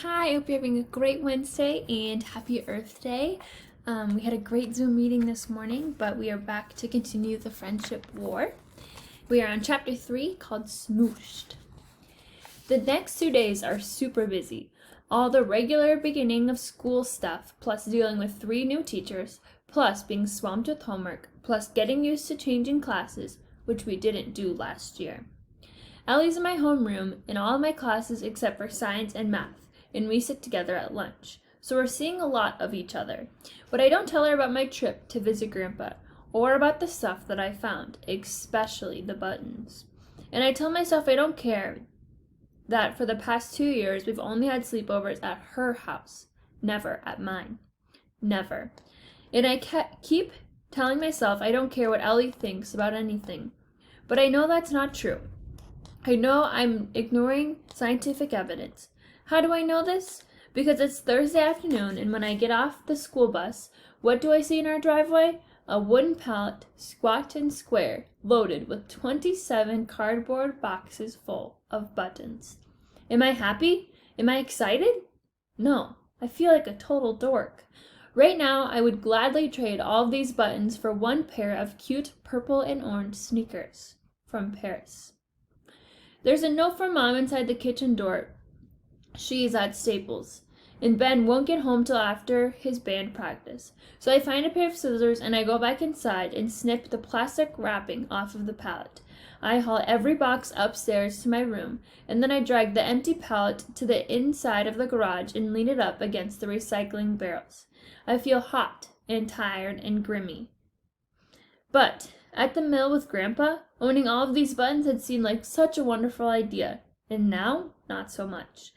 Hi, I hope you're having a great Wednesday and happy Earth Day. We had a great Zoom meeting this morning, but we are back to continue the friendship war. We are on chapter 3 called Smooshed. The next 2 days are super busy. All the regular beginning of school stuff, plus dealing with 3 new teachers, plus being swamped with homework, plus getting used to changing classes, which we didn't do last year. Ellie's in my homeroom in all of my classes except for science and math, and we sit together at lunch, so we're seeing a lot of each other. But I don't tell her about my trip to visit Grandpa, or about the stuff that I found, especially the buttons. And I tell myself I don't care that for the past 2 years we've only had sleepovers at her house, never at mine. Never. And I keep telling myself I don't care what Ellie thinks about anything. But I know that's not true. I know I'm ignoring scientific evidence. How do I know this? Because it's Thursday afternoon, and when I get off the school bus, what do I see in our driveway? A wooden pallet, squat and square, loaded with 27 cardboard boxes full of buttons. Am I happy? Am I excited? No, I feel like a total dork. Right now, I would gladly trade all of these buttons for one pair of cute purple and orange sneakers from Paris. There's a note from Mom inside the kitchen door. She's at Staples, and Ben won't get home till after his band practice. So I find a pair of scissors and I go back inside and snip the plastic wrapping off of the pallet. I haul every box upstairs to my room, and then I drag the empty pallet to the inside of the garage and lean it up against the recycling barrels. I feel hot and tired and grimy. But at the mill with Grandpa, owning all of these buttons had seemed like such a wonderful idea, and now, not so much.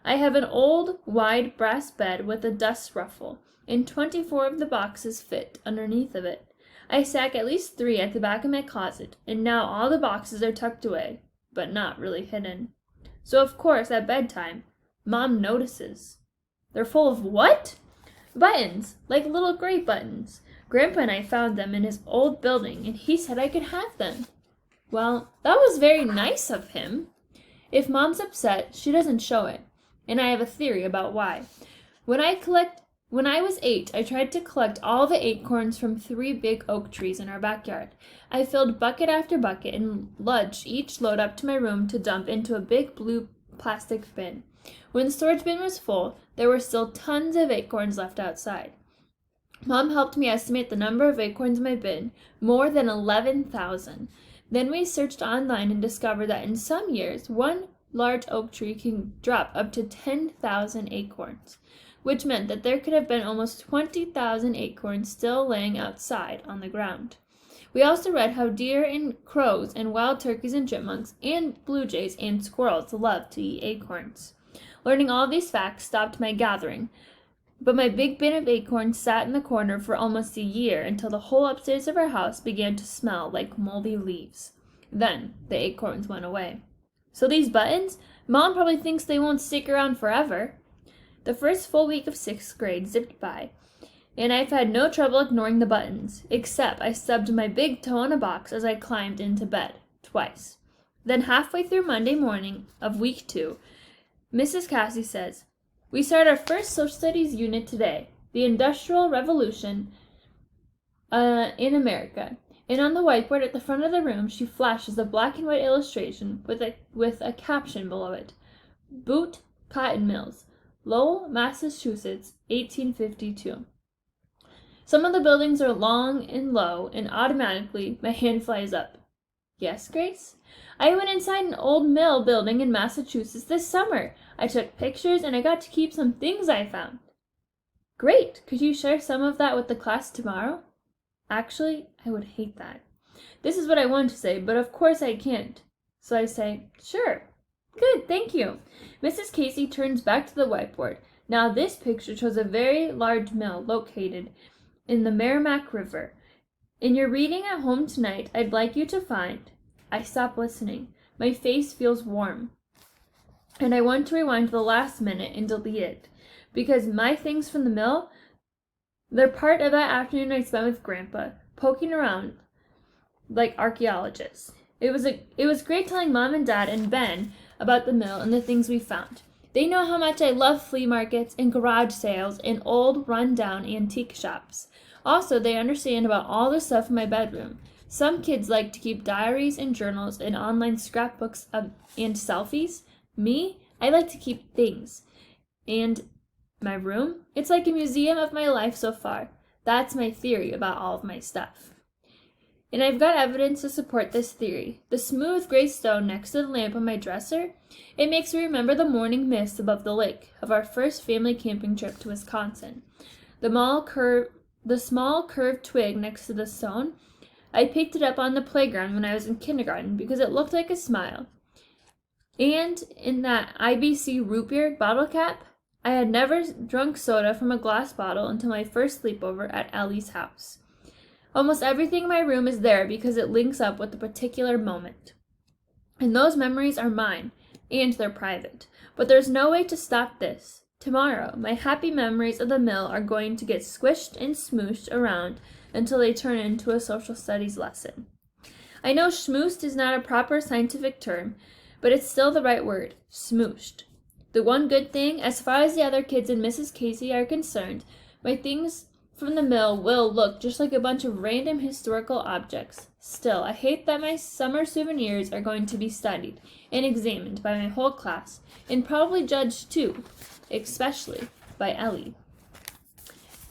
I have an old, wide brass bed with a dust ruffle, and 24 of the boxes fit underneath of it. I stack at least 3 at the back of my closet, and now all the boxes are tucked away, but not really hidden. So of course, at bedtime, Mom notices. They're full of what? Buttons, like little gray buttons. Grandpa and I found them in his old building, and he said I could have them. Well, that was very nice of him. If Mom's upset, she doesn't show it. And I have a theory about why. When I was 8, I tried to collect all the acorns from 3 big oak trees in our backyard. I filled bucket after bucket and lugged each load up to my room to dump into a big blue plastic bin. When the storage bin was full, there were still tons of acorns left outside. Mom helped me estimate the number of acorns in my bin, more than 11,000. Then we searched online and discovered that in some years, one large oak tree can drop up to 10,000 acorns, which meant that there could have been almost 20,000 acorns still laying outside on the ground. We also read how deer and crows and wild turkeys and chipmunks and blue jays and squirrels love to eat acorns. Learning all these facts stopped my gathering, but my big bin of acorns sat in the corner for almost a year until the whole upstairs of our house began to smell like moldy leaves. Then the acorns went away. So these buttons, Mom probably thinks they won't stick around forever. The first full week of 6th grade zipped by, and I've had no trouble ignoring the buttons, except I stubbed my big toe in a box as I climbed into bed, twice. Then halfway through Monday morning of week 2, Mrs. Cassie says, "We start our first social studies unit today, the Industrial Revolution in America." And on the whiteboard at the front of the room, she flashes a black and white illustration with a caption below it. Boot Cotton Mills, Lowell, Massachusetts, 1852. Some of the buildings are long and low, and automatically my hand flies up. Yes, Grace? I went inside an old mill building in Massachusetts this summer. I took pictures, and I got to keep some things I found. Great! Could you share some of that with the class tomorrow? Actually, I would hate that. This is what I want to say, but of course I can't. So I say, sure. Good, thank you. Mrs. Casey turns back to the whiteboard. Now this picture shows a very large mill located in the Merrimack River. In your reading at home tonight, I'd like you to find... I stop listening. My face feels warm. And I want to rewind to the last minute and delete it. Because my things from the mill... They're part of that afternoon I spent with Grandpa, poking around like archaeologists. It was great telling Mom and Dad and Ben about the mill and the things we found. They know how much I love flea markets and garage sales and old, run-down antique shops. Also, they understand about all the stuff in my bedroom. Some kids like to keep diaries and journals and online scrapbooks and selfies. Me, I like to keep things. And my room, it's like a museum of my life so far. That's my theory about all of my stuff. And I've got evidence to support this theory. The smooth gray stone next to the lamp on my dresser, it makes me remember the morning mist above the lake of our first family camping trip to Wisconsin. The small curved twig next to the stone, I picked it up on the playground when I was in kindergarten because it looked like a smile. And in that IBC root beer bottle cap, I had never drunk soda from a glass bottle until my first sleepover at Ellie's house. Almost everything in my room is there because it links up with a particular moment. And those memories are mine, and they're private. But there's no way to stop this. Tomorrow, my happy memories of the mill are going to get squished and smooshed around until they turn into a social studies lesson. I know schmooshed is not a proper scientific term, but it's still the right word, smooshed. The one good thing, as far as the other kids and Mrs. Casey are concerned, my things from the mill will look just like a bunch of random historical objects. Still, I hate that my summer souvenirs are going to be studied and examined by my whole class, and probably judged too, especially by Ellie.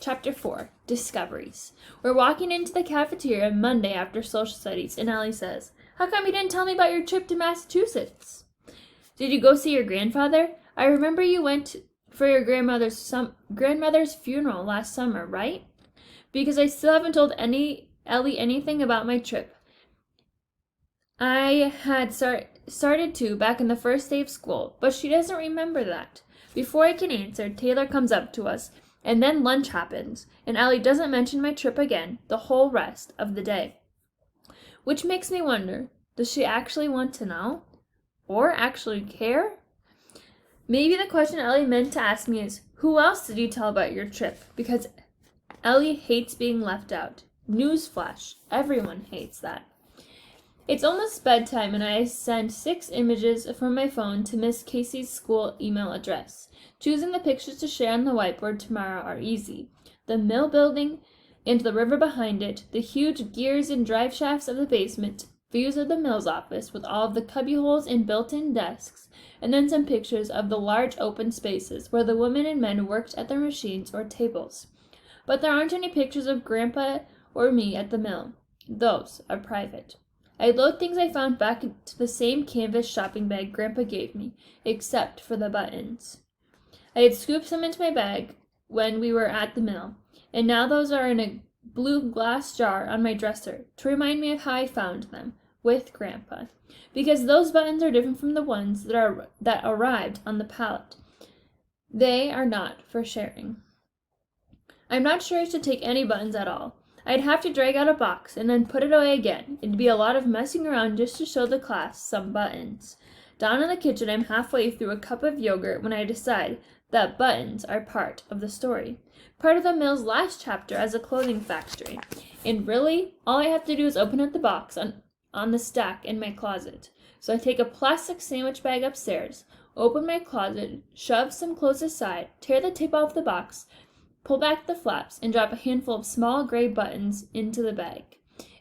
Chapter 4, Discoveries. We're walking into the cafeteria Monday after social studies, and Ellie says, "How come you didn't tell me about your trip to Massachusetts?" "Did you go see your grandfather? I remember you went for your grandmother's funeral last summer, right?" "Because I still haven't told Ellie anything about my trip. I had started to back in the first day of school, but she doesn't remember that." Before I can answer, Taylor comes up to us, and then lunch happens, and Ellie doesn't mention my trip again the whole rest of the day. Which makes me wonder, does she actually want to know? Or actually care? Maybe the question Ellie meant to ask me is, who else did you tell about your trip? Because Ellie hates being left out. Newsflash, everyone hates that. It's almost bedtime and I send 6 images from my phone to Miss Casey's school email address. Choosing the pictures to share on the whiteboard tomorrow are easy. The mill building and the river behind it, the huge gears and drive shafts of the basement, views of the mill's office with all of the cubbyholes and built-in desks, and then some pictures of the large open spaces where the women and men worked at their machines or tables. But there aren't any pictures of Grandpa or me at the mill. Those are private. I load things I found back into the same canvas shopping bag Grandpa gave me, except for the buttons. I had scooped them into my bag when we were at the mill, and now those are in a blue glass jar on my dresser to remind me of how I found them, with Grandpa, because those buttons are different from the ones that arrived on the pallet. They are not for sharing. I'm not sure I should take any buttons at all. I'd have to drag out a box and then put it away again. It'd be a lot of messing around just to show the class some buttons. Down in the kitchen, I'm halfway through a cup of yogurt when I decide that buttons are part of the story. Part of the mill's last chapter as a clothing factory. And really, all I have to do is open up the box on the stack in my closet. So I take a plastic sandwich bag upstairs, open my closet, shove some clothes aside, tear the tape off the box, pull back the flaps, and drop a handful of small gray buttons into the bag.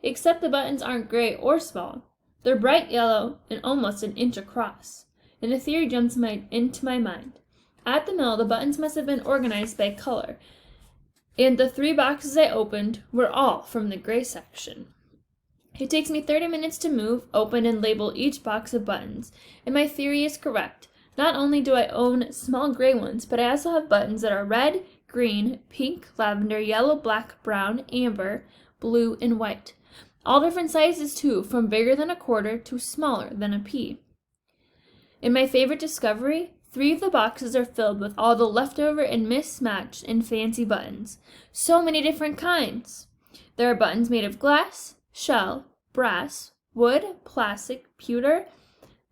Except the buttons aren't gray or small. They're bright yellow and almost an inch across. And a theory jumps into my mind. At the mill, the buttons must have been organized by color, and the 3 boxes I opened were all from the gray section. It takes me 30 minutes to move, open, and label each box of buttons, and my theory is correct. Not only do I own small gray ones, but I also have buttons that are red, green, pink, lavender, yellow, black, brown, amber, blue, and white. All different sizes too, from bigger than a quarter to smaller than a pea. In my favorite discovery, 3 of the boxes are filled with all the leftover and mismatched and fancy buttons. So many different kinds. There are buttons made of glass, shell, brass, wood, plastic, pewter,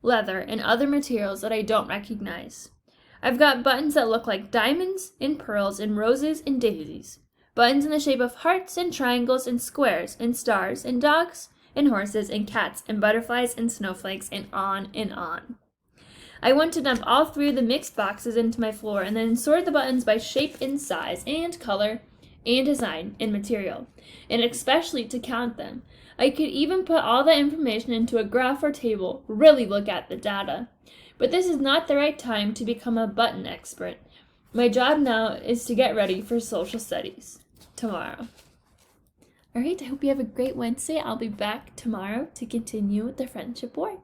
leather, and other materials that I don't recognize. I've got buttons that look like diamonds and pearls and roses and daisies. Buttons in the shape of hearts and triangles and squares and stars and dogs and horses and cats and butterflies and snowflakes and on and on. I want to dump all 3 of the mixed boxes into my floor and then sort the buttons by shape and size and color and design and material, and especially to count them. I could even put all that information into a graph or table, really look at the data. But this is not the right time to become a button expert. My job now is to get ready for social studies tomorrow. All right, I hope you have a great Wednesday. I'll be back tomorrow to continue the Friendship War.